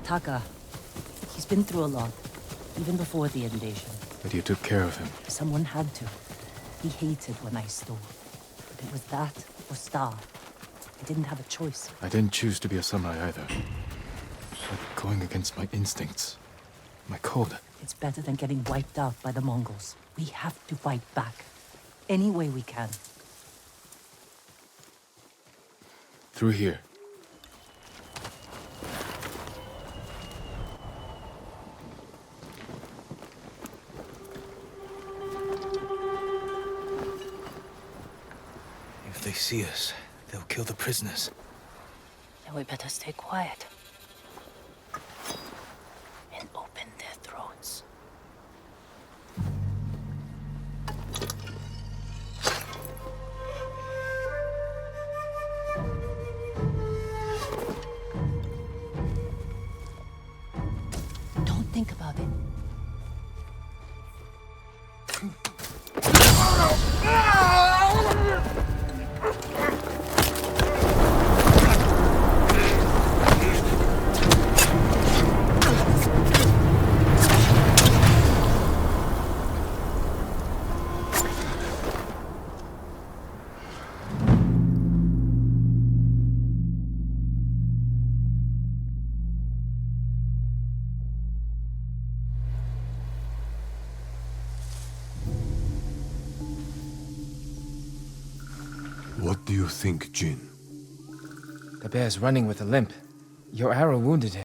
Taka. He's been through a lot, even before the invasion. But you took care of him. Someone had to. He hated when I stole. But it was that or starve. I didn't have a choice. I didn't choose to be a samurai either. But going against my instincts, my code. It's better than getting wiped out by the Mongols. We have to fight back. Any way we can. Through here. If they see us, they'll kill the prisoners. Then we better stay quiet. And open their throats. Don't think about it. What do you think, Jin? The bear's running with a limp. Your arrow wounded him.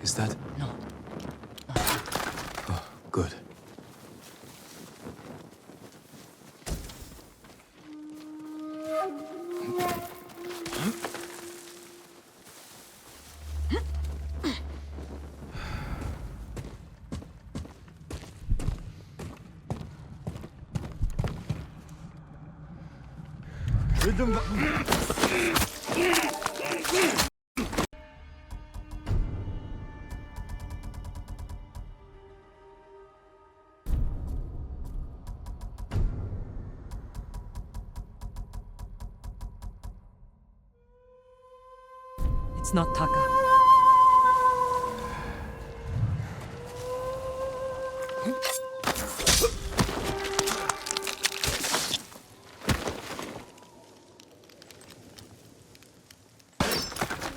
Is that? No. Oh, good. It's not Taka.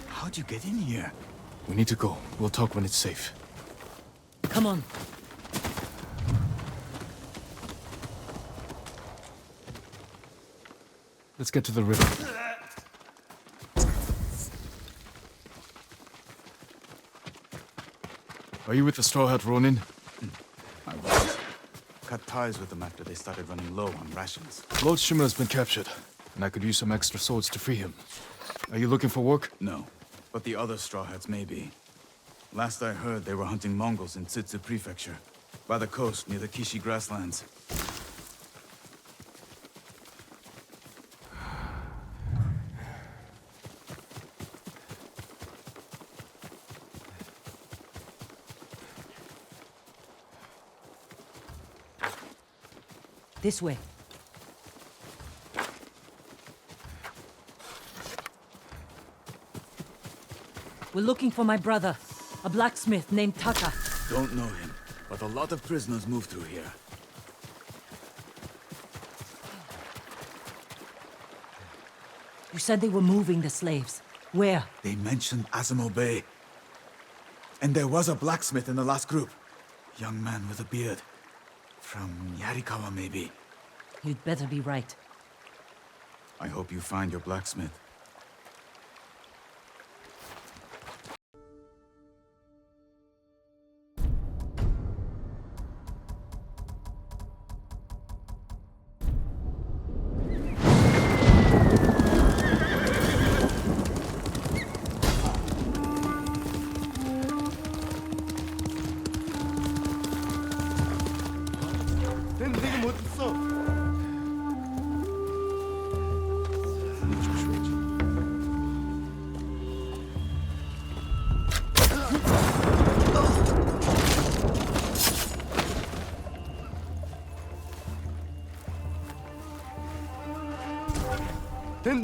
How'd you get in here? We need to go. We'll talk when it's safe. Come on. Let's get to the river. Are you with the Straw Hat Ronin? I was. Cut ties with them after they started running low on rations. Lord Shima has been captured, and I could use some extra swords to free him. Are you looking for work? No, but the other Straw Hats may be. Last I heard, they were hunting Mongols in Tsutsu Prefecture, by the coast near the Kishi grasslands. This way. We're looking for my brother, a blacksmith named Taka. Don't know him, but a lot of prisoners move through here. You said they were moving the slaves. Where? They mentioned Azamo Bay. And there was a blacksmith in the last group. Young man with a beard. From Yarikawa, maybe. You'd better be right. I hope you find your blacksmith.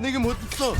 내게 못 있어.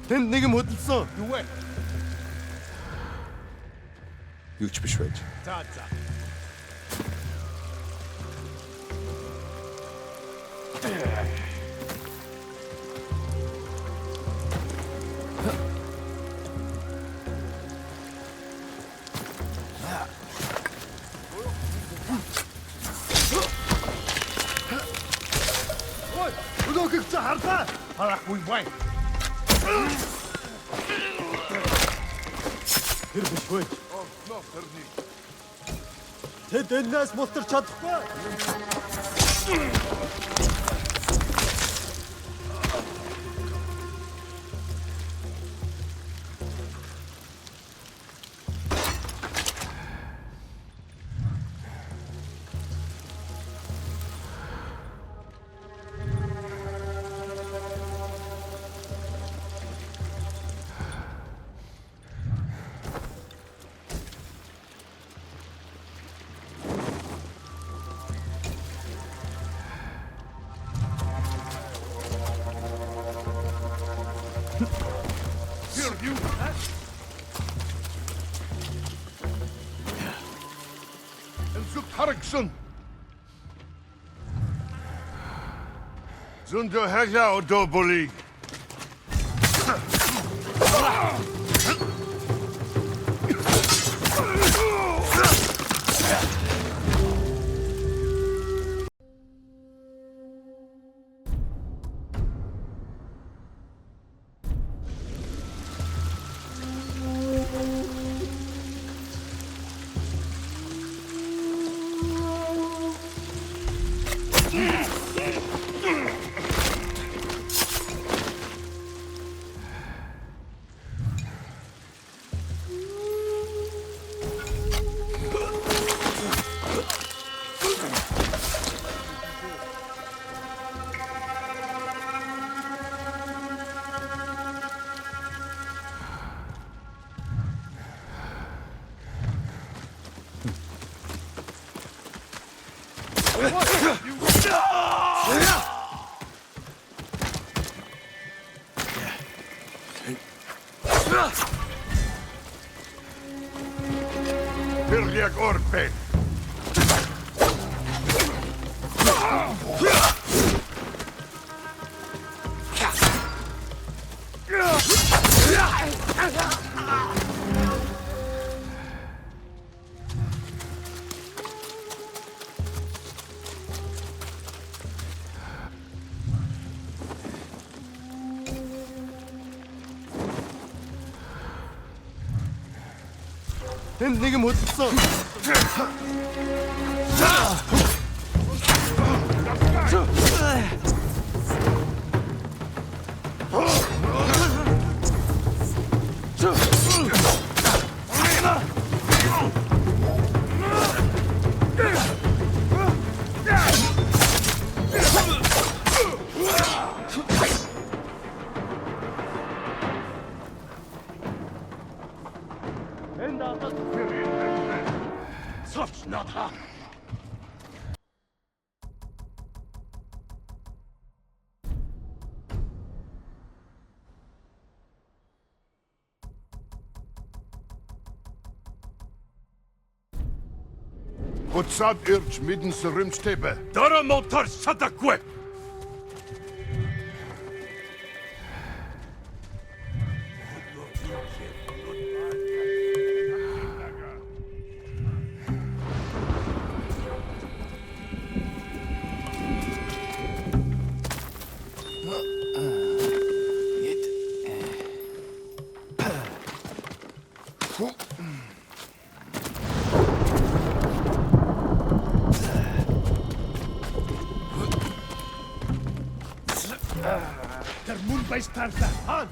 걘 내게 못 있어. 누구야? 유치 beschwert. 자자. 너도 극자 harpa. Halak wing wang. Тэр бишгүй. No, terni. Тэд энэс мултарч чадахгүй. Here, you. En zoekt Harksen. Zundo Haja Odoboli. Virliak Orpe. 걘 내게 못 있어. Such not ha. Utsad irch midden se rimstebe. Dara motor sadakwe. байж тарлаа. Хаана?